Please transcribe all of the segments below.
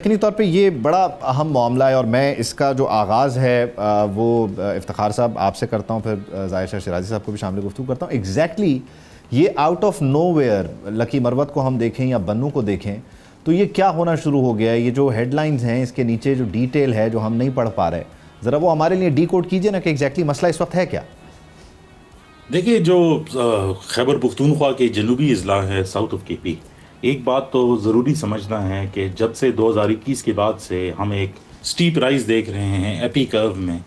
یقینی طور پہ یہ بڑا اہم معاملہ ہے اور میں اس کا جو آغاز ہے وہ افتخار صاحب آپ سے کرتا ہوں، پھر ظاہر شاہ شیرازی صاحب کو بھی شامل گفتگو کرتا ہوں۔ ایگزیکٹلی یہ آؤٹ آف نو ویئر لکی مروت کو ہم دیکھیں یا بنو کو دیکھیں تو یہ کیا ہونا شروع ہو گیا ہے؟ یہ جو ہیڈ لائنز ہیں اس کے نیچے جو ڈیٹیل ہے جو ہم نہیں پڑھ پا رہے، ذرا وہ ہمارے لیے ڈی کوڈ کیجئے نا کہ ایگزیکٹلی مسئلہ اس وقت ہے کیا؟ دیکھیے، جو خیبر پختونخوا کے جنوبی اضلاع ہے ساؤتھ آف کے پی، ایک بات تو ضروری سمجھنا ہے کہ جب سے 2021 کے بعد سے ہم ایک سٹیپ رائز دیکھ رہے ہیں ایپی کرو میں،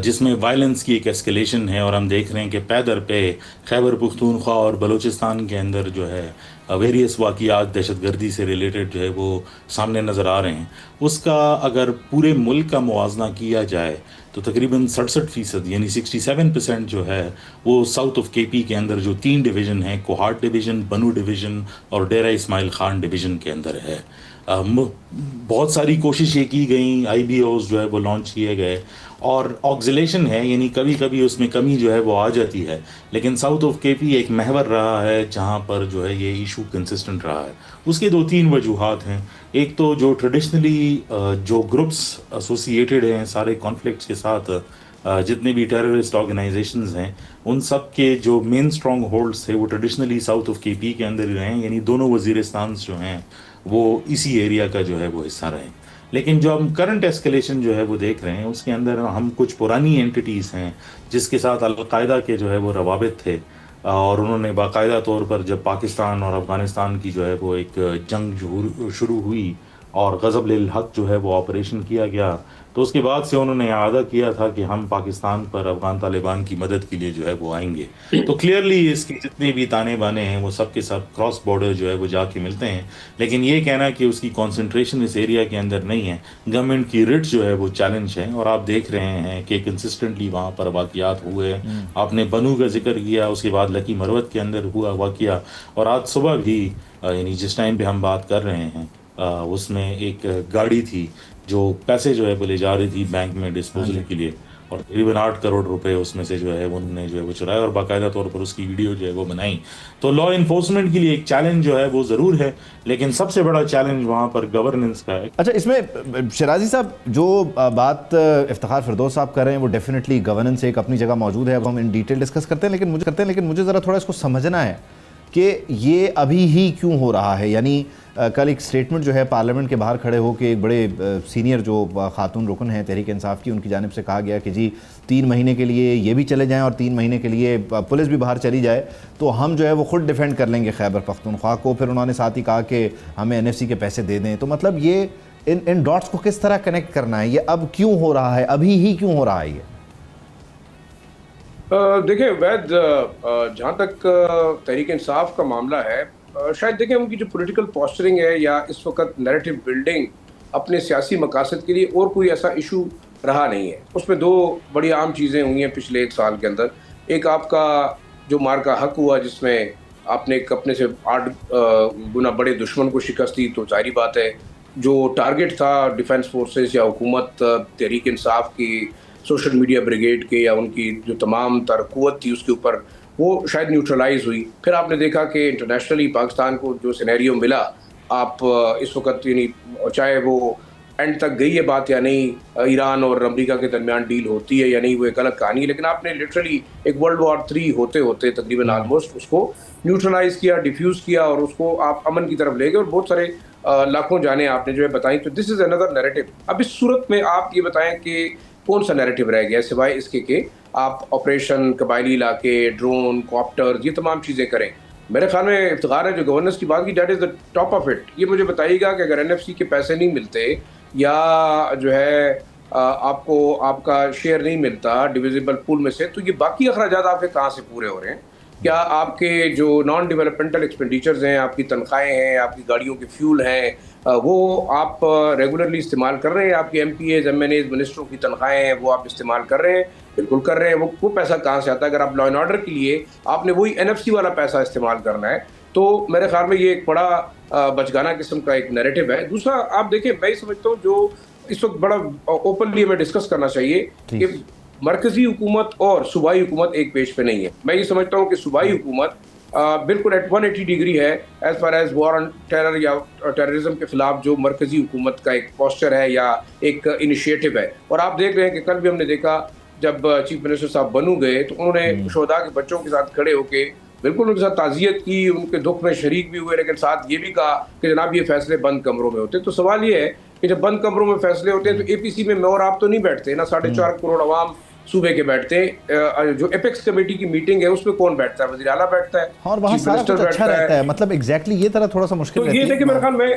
جس میں وائلنس کی ایک ایسکیلیشن ہے، اور ہم دیکھ رہے ہیں کہ پے در پہ خیبر پختونخوا اور بلوچستان کے اندر جو ہے ویریس واقعات دہشت گردی سے ریلیٹڈ جو ہے وہ سامنے نظر آ رہے ہیں۔ اس کا اگر پورے ملک کا موازنہ کیا جائے تو تقریباً 67% یعنی 67% جو ہے وہ ساؤتھ آف کے پی کے اندر جو 3 ڈویژن ہیں، کوہاٹ ڈویژن، بنو ڈویژن اور ڈیرہ اسماعیل خان ڈویژن کے اندر ہے۔ بہت ساری کوششیں کی گئیں، آئی بی اوز جو ہے وہ لانچ کیے گئے، اور آگزلیشن ہے، یعنی کبھی کبھی اس میں کمی جو ہے وہ آ جاتی ہے، لیکن ساؤتھ آف کے پی ایک محور رہا ہے جہاں پر جو ہے یہ ایشو کنسسٹنٹ رہا ہے۔ اس کے 2-3 وجوہات ہیں۔ ایک تو جو ٹریڈیشنلی جو گروپس ایسوسیٹیڈ ہیں سارے کانفلکٹس کے ساتھ، جتنے بھی ٹیررسٹ آرگنائزیشنز ہیں، ان سب کے جو مین اسٹرانگ ہولڈس تھے وہ ٹریڈیشنلی ساؤتھ آف کے پی کے اندر ہی رہے ہیں، یعنی دونوں وزیرستانز جو ہیں وہ اسی ایریا کا جو ہے وہ حصہ رہے ہیں۔ لیکن جو ہم کرنٹ ایسکیلیشن جو ہے وہ دیکھ رہے ہیں، اس کے اندر ہم کچھ پرانی اینٹیٹیز ہیں جس کے ساتھ القاعدہ کے جو ہے وہ روابط تھے، اور انہوں نے باقاعدہ طور پر جب پاکستان اور افغانستان کی جو ہے وہ ایک جنگ شروع ہوئی اور غضب للحق جو ہے وہ آپریشن کیا گیا، تو اس کے بعد سے انہوں نے اعادہ کیا تھا کہ ہم پاکستان پر افغان طالبان کی مدد کے لیے جو ہے وہ آئیں گے۔ تو کلیئرلی اس کے جتنے بھی تانے بانے ہیں وہ سب کے سب کراس بارڈر جو ہے وہ جا کے ملتے ہیں، لیکن یہ کہنا کہ اس کی کنسنٹریشن اس ایریا کے اندر نہیں ہے، گورنمنٹ کی رٹ جو ہے وہ چیلنج ہے، اور آپ دیکھ رہے ہیں کہ کنسسٹنٹلی وہاں پر واقعات ہوئے ہیں۔ آپ نے بنو کا ذکر کیا، اس کے بعد لکی مروت کے اندر ہوا واقعہ، اور آج صبح بھی یعنی جس ٹائم پہ ہم بات کر رہے ہیں اس میں ایک گاڑی تھی جو پیسے جو ہے وہ لے جا رہی تھی بینک میں ڈسپوزل کے لیے، اور تقریباً 8 کروڑ روپے اس میں سے جو ہے انہوں نے جو ہے وہ چرائے، اور باقاعدہ طور پر اس کی ویڈیو جو ہے وہ بنائی۔ تو لا انفورسمنٹ کے لیے ایک چیلنج جو ہے وہ ضرور ہے، لیکن سب سے بڑا چیلنج وہاں پر گورننس کا ہے۔ اچھا، اس میں شیرازی صاحب جو بات افتخار فردوس صاحب کر رہے ہیں وہ ڈیفینیٹلی گورننس ایک اپنی جگہ موجود ہے، اب ہم ان ڈیٹیل ڈسکس کرتے ہیں، لیکن مجھے ذرا تھوڑا اس کو سمجھنا ہے کہ یہ ابھی ہی کیوں ہو رہا ہے۔ یعنی کل ایک سٹیٹمنٹ جو ہے پارلیمنٹ کے باہر کھڑے ہو کے ایک بڑے سینئر جو خاتون رکن ہیں تحریک انصاف کی، ان کی جانب سے کہا گیا کہ جی 3 مہینے کے لیے یہ بھی چلے جائیں اور 3 مہینے کے لیے پولیس بھی باہر چلی جائے تو ہم جو ہے وہ خود ڈیفینڈ کر لیں گے خیبر پختونخوا کو۔ پھر انہوں نے ساتھ ہی کہا کہ ہمیں NFC کے پیسے دے دیں۔ تو مطلب یہ ان ڈاٹس کو کس طرح کنیکٹ کرنا ہے؟ یہ اب کیوں ہو رہا ہے، ابھی ہی کیوں ہو رہا ہے یہ؟ دیکھیں وید، جہاں تک تحریک انصاف کا معاملہ ہے، شاید دیکھیں ان کی جو پولیٹیکل پوسچرنگ ہے یا اس وقت نیریٹو بلڈنگ اپنے سیاسی مقاصد کے لیے اور کوئی ایسا ایشو رہا نہیں ہے۔ اس میں 2 بڑی عام چیزیں ہوئی ہیں پچھلے 1 سال کے اندر۔ ایک آپ کا جو مار کا حق ہوا، جس میں آپ نے اپنے سے 8 گنا بڑے دشمن کو شکست دی، تو ظاہری بات ہے جو ٹارگٹ تھا ڈیفنس فورسز یا حکومت تحریک انصاف کی، سوشل میڈیا بریگیڈ کے، یا ان کی جو تمام تر قوت تھی اس کے اوپر، وہ شاید نیوٹرلائز ہوئی۔ پھر آپ نے دیکھا کہ انٹرنیشنلی پاکستان کو جو سینیریو ملا، آپ اس وقت یعنی چاہے وہ اینڈ تک گئی ہے بات یا نہیں، ایران اور امریکہ کے درمیان ڈیل ہوتی ہے یا نہیں، وہ ایک الگ کہانی ہے، لیکن آپ نے لٹرلی ایک World War 3 ہوتے ہوتے تقریباً آلموسٹ اس کو نیوٹرلائز کیا، ڈیفیوز کیا، اور اس کو آپ امن کی طرف لے گئے، اور بہت سارے لاکھوں جانیں آپ نے جو ہے بتائیں۔ تو دس از اندر نیریٹو۔ اب اس صورت میں آپ یہ بتائیں کہ کون سا نیریٹو رہ گیا سوائے اس کے کہ آپ آپریشن قبائلی علاقے، ڈرون، کاپٹر، یہ تمام چیزیں کریں۔ میرے خیال میں افتخار ہے جو گورننس کی بات کی، that is the top of it. یہ مجھے بتائیے گا کہ اگر NFC کے پیسے نہیں ملتے یا جو ہے آپ کو آپ کا شیئر نہیں ملتا ڈویزیبل پول میں سے، تو یہ باقی اخراجات آپ کے کہاں سے پورے ہو رہے ہیں؟ کیا آپ کے جو نان ڈیولپمنٹل ایکسپینڈیچرز ہیں، آپ کی تنخواہیں ہیں، آپ کی گاڑیوں کے فیول ہیں، وہ آپ ریگولرلی استعمال کر رہے ہیں؟ آپ کے MPAs، MNAs، منسٹروں کی تنخواہیں ہیں، وہ آپ استعمال کر رہے ہیں؟ بالکل کر رہے ہیں۔ وہ پیسہ کہاں سے آتا ہے؟ اگر آپ لا اینڈ آرڈر کے لیے آپ نے وہی NFC والا پیسہ استعمال کرنا ہے تو میرے خیال میں یہ ایک بڑا بچگانہ قسم کا ایک نیریٹو ہے۔ دوسرا آپ دیکھیں، میں یہ سمجھتا ہوں جو اس وقت بڑا اوپنلی ہمیں ڈسکس کرنا چاہیے کہ مرکزی حکومت اور صوبائی حکومت ایک پیج پہ نہیں ہے۔ میں یہ سمجھتا ہوں کہ صوبائی حکومت بالکل ایٹ 180 ڈگری ہے as far as war on terror یا ٹیررزم کے خلاف جو مرکزی حکومت کا ایک پوسچر ہے یا ایک انیشیٹو ہے. اور آپ دیکھ رہے ہیں کہ کل بھی ہم نے دیکھا جب چیف منسٹر صاحب بنو گئے تو انہوں نے شہداء کے بچوں کے ساتھ کھڑے ہو کے بالکل ان کے ساتھ تعزیت کی, ان کے دکھ میں شریک بھی ہوئے, لیکن ساتھ یہ بھی کہا کہ جناب یہ فیصلے بند کمروں میں ہوتے. تو سوال یہ ہے کہ جب بند کمروں میں فیصلے ہوتے ہیں تو اے پی سی میں اور آپ تو نہیں بیٹھتے نا, 4.5 کروڑ عوام صوبے کے بیٹھتے ہیں. جو ایپیکس کمیٹی کی میٹنگ ہے اس میں کون بیٹھتا ہے؟ وزیر اعلیٰ بیٹھتا ہے اور وہاں سارا کچھ اچھا رہتا ہے. مطلب ایگزیکٹلی یہ طرح تھوڑا سا مشکل رہتی ہے. تو یہ دیکھیں میرے خیال میں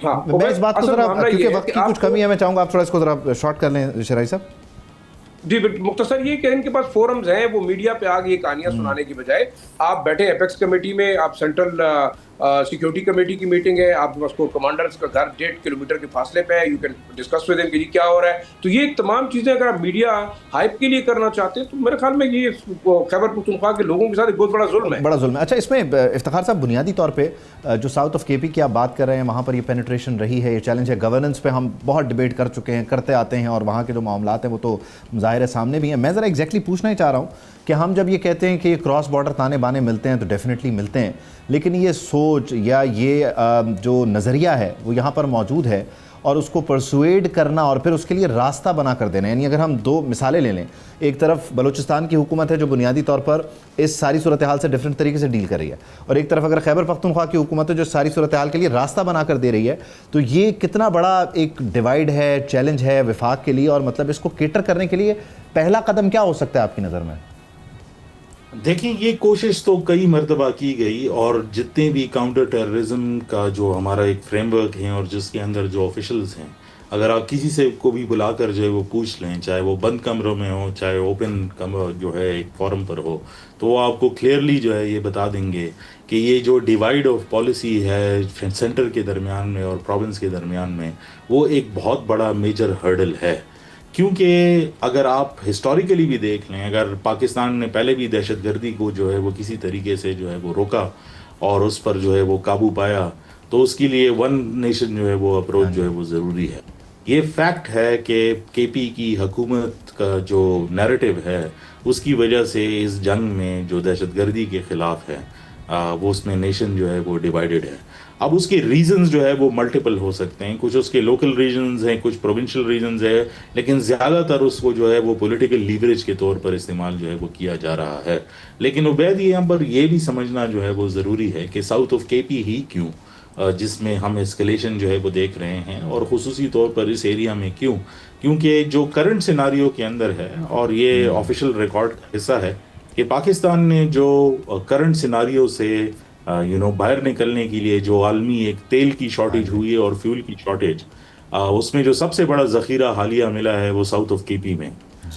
میں اس بات کو ذرا, کیونکہ وقت کی کچھ کمی ہے, میں چاہوں گا آپ تھوڑا اس کو ذرا شارٹ کر لیں شرائع صاحب. جی مختصر یہ کہ ان کے پاس فورمز ہیں, وہ میڈیا پہ آگے یہ کہانیاں سنانے کی بجائے آپ بیٹھے ایپیکس کمیٹی میں, آپ سینٹرل سیکیورٹی کمیٹی کی میٹنگ ہے, آپ کے پاس کور کمانڈرز کا گھر 1.5 کلومیٹر کے فاصلے پہ ہے, you can discuss with them کہ کیا ہو رہا ہے. تو یہ تمام چیزیں اگر آپ میڈیا ہائپ کے لیے کرنا چاہتے ہیں تو میرے خیال میں یہ خیبر پختونخوا کے لوگوں کے ساتھ ایک بہت بڑا ظلم ہے. بڑا ظلم ہے. اچھا اس میں افتخار صاحب بنیادی طور پہ جو ساؤتھ آف کے پی کی آپ بات کر رہے ہیں, وہاں پر یہ پینیٹریشن رہی ہے, یہ چیلنج ہے, گورننس پہ ہم بہت ڈیبیٹ کر چکے ہیں, کرتے آتے ہیں, اور وہاں کے جو معاملات ہیں وہ تو ظاہر ہے سامنے بھی ہیں. میں ذرا ایگزیکٹلی پوچھنا ہی چاہ رہا ہوں کہ ہم جب یہ کہتے ہیں کہ یہ کراس بارڈر تانے بانے ملتے ہیں تو ڈیفینیٹلی ملتے ہیں, لیکن یہ سوچ یا یہ جو نظریہ ہے وہ یہاں پر موجود ہے, اور اس کو پرسویڈ کرنا اور پھر اس کے لیے راستہ بنا کر دینا. یعنی اگر ہم 2 مثالیں لے لیں, ایک طرف بلوچستان کی حکومت ہے جو بنیادی طور پر اس ساری صورتحال سے ڈیفرنٹ طریقے سے ڈیل کر رہی ہے, اور ایک طرف اگر خیبر پختونخوا کی حکومت ہے جو ساری صورتحال کے لیے راستہ بنا کر دے رہی ہے, تو یہ کتنا بڑا ایک ڈیوائیڈ ہے, چیلنج ہے وفاق کے لیے, اور مطلب اس کو کیٹر کرنے کے لیے پہلا قدم کیا ہو سکتا ہے آپ کی نظر میں؟ دیکھیں یہ کوشش تو کئی مرتبہ کی گئی, اور جتنے بھی کاؤنٹر ٹیررزم کا جو ہمارا ایک فریم ورک ہے اور جس کے اندر جو آفیشلز ہیں, اگر آپ کسی سے کو بھی بلا کر جو ہے وہ پوچھ لیں, چاہے وہ بند کمروں میں ہو چاہے اوپن کمرہ جو ہے ایک فورم پر ہو, تو وہ آپ کو کلیئرلی جو ہے یہ بتا دیں گے کہ یہ جو ڈیوائیڈ آف پالیسی ہے سینٹر کے درمیان میں اور پروونس کے درمیان میں, وہ ایک بہت بڑا میجر ہرڈل ہے. کیونکہ اگر آپ ہسٹوریکلی بھی دیکھ لیں, اگر پاکستان نے پہلے بھی دہشت گردی کو جو ہے وہ کسی طریقے سے جو ہے وہ روکا اور اس پر جو ہے وہ قابو پایا, تو اس کے لیے ون نیشن جو ہے وہ اپروچ جو ہے وہ ضروری ہے. یہ فیکٹ ہے کہ کے پی کی حکومت کا جو نیریٹو ہے اس کی وجہ سے اس جنگ میں جو دہشت گردی کے خلاف ہے وہ اس میں نیشن جو ہے وہ ڈیوائیڈڈ ہے. اب اس کے ریزنز جو ہے وہ ملٹیپل ہو سکتے ہیں, کچھ اس کے لوکل ریزنز ہیں, کچھ پروونشل ریزنز ہیں, لیکن زیادہ تر اس کو جو ہے وہ پولیٹیکل لیوریج کے طور پر استعمال جو ہے وہ کیا جا رہا ہے. لیکن عبید یہاں پر یہ بھی سمجھنا جو ہے وہ ضروری ہے کہ ساؤتھ آف کے پی ہی کیوں, جس میں ہم اسکلیشن جو ہے وہ دیکھ رہے ہیں, اور خصوصی طور پر اس ایریا میں کیوں, کیونکہ جو کرنٹ سیناریو کے اندر ہے, اور یہ آفیشیل ریکارڈ کا حصہ ہے کہ پاکستان نے جو کرنٹ سیناریو سے باہر نکلنے کے لیے جو عالمی ایک تیل کی شارٹیج ہوئی ہے اور فیول کی شارٹیج, اس میں جو سب سے بڑا ذخیرہ حالیہ ملا ہے وہ ساؤتھ آف کے پی میں,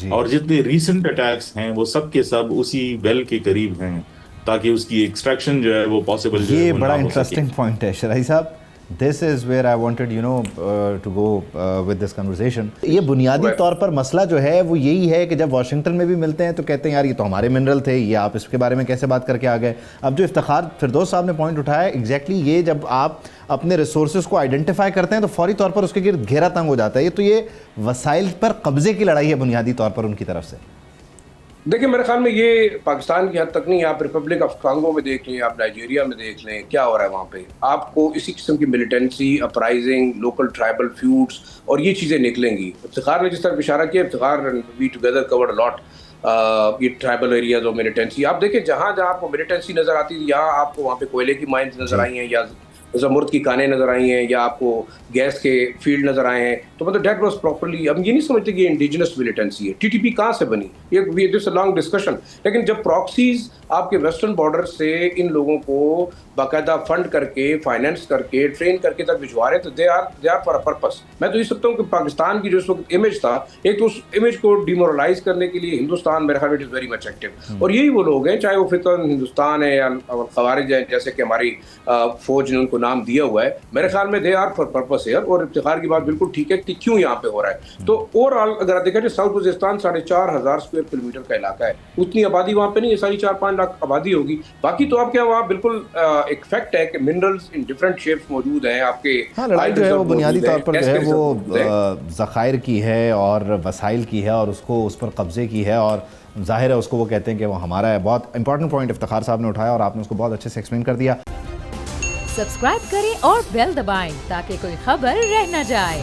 اور جتنے ریسنٹ اٹیکس ہیں وہ سب کے سب اسی ویل کے قریب ہیں تاکہ اس کی ایکسٹریکشن جو ہے وہ پاسبل. یہ بڑا انٹرسٹنگ پوائنٹ ہے شرائع صاحب. This is where I wanted to go with this conversation. یہ بنیادی طور پر مسئلہ جو ہے وہ یہی ہے کہ جب واشنگٹن میں بھی ملتے ہیں تو کہتے ہیں یار یہ تو ہمارے منرل تھے, یہ آپ اس کے بارے میں کیسے بات کر کے آ گئے. اب جو افتخار فردوس صاحب نے پوائنٹ اٹھایا ہے, ایگزیکٹلی یہ جب آپ اپنے ریسورسز کو آئیڈینٹیفائی کرتے ہیں تو فوری طور پر اس کے گرد گھیرا تنگ ہو جاتا ہے. یہ تو یہ وسائل پر قبضے کی لڑائی ہے بنیادی طور پر ان کی طرف سے. دیکھیں میرے خیال میں یہ پاکستان کی حد تک نہیں, آپ ریپبلک آف کانگو میں دیکھ لیں, آپ نائجیریا میں دیکھ لیں کیا ہو رہا ہے وہاں پہ, آپ کو اسی قسم کی ملیٹنسی, اپرائزنگ, لوکل ٹرائبل فیوڈز اور یہ چیزیں نکلیں گی. افتخار نے جس طرح اشارہ کیا, افتخار وی ٹوگیدر کورڈ لاٹ یہ ٹرائبل ایریاز اور ملیٹنسی. آپ دیکھیں جہاں جہاں آپ کو ملیٹنسی نظر آتی ہے, یہاں آپ کو وہاں پہ کوئلے کی مائنز نظر آئی ہیں, یا زمرد کی کانیں نظر آئی ہیں, یا آپ کو گیس کے فیلڈ نظر آئے ہیں, تو مطلب دیٹ واز پراپرلی. ہم یہ نہیں سمجھتے کہ یہ انڈیجنس ملیٹنسی ہے. ٹی ٹی پی کہاں سے بنی, یہ دس اے لانگ ڈسکشن. لیکن جب پراکسیز آپ کے ویسٹرن بارڈر سے ان لوگوں کو باقاعدہ فنڈ کر کے, فائنینس کر کے, ٹرین کر کے تک بھجوا رہے, تو they are for a purpose. میں تو یہ سمجھتا ہوں کہ پاکستان کی جو اس وقت امیج تھا, ایک تو اس امیج کو ڈیمورلائز کرنے کے لیے ہندوستان میرے خیال میں از ویری مچ ایکٹیو, اور یہی وہ لوگ ہیں, چاہے وہ فتن ہندوستان ہے یا خوارج ہیں جیسے کہ ہماری فوج نے ان کو نام دیا ہوا ہے, میرے خیال میں دے آر فار پرپس ہے. اور افتخار کی بات بالکل ٹھیک ہے کہ کیوں یہاں پہ ہو رہا ہے. تو اوور آل اگر آپ دیکھیں تو ساؤتھ وزیرستان 4,500 اسکوائر کلومیٹر کا علاقہ ہے, اتنی آبادی وہاں پہ نہیں ہے, 4.5 لاکھ آبادی ہوگی. باقی تو آپ کے وہاں بالکل ایک فیکٹ ہے کہ منرلز ان ڈفرینٹ شیپس موجود ہیں آپ کے. لڑائی جو ہے وہ بنیادی طور پر جو ہے وہ ذخائر کی ہے اور وسائل کی ہے, اور اس کو اس پر قبضے کی ہے, اور ظاہر ہے اس کو وہ کہتے ہیں کہ وہ ہمارا ہے. بہت امپورٹنٹ پوائنٹ افتخار صاحب نے اٹھایا اور آپ نے اس کو بہت اچھے سے ایکسپلین کر دیا. سبسکرائب کریں اور بیل دبائیں تاکہ کوئی خبر رہ نہ جائے.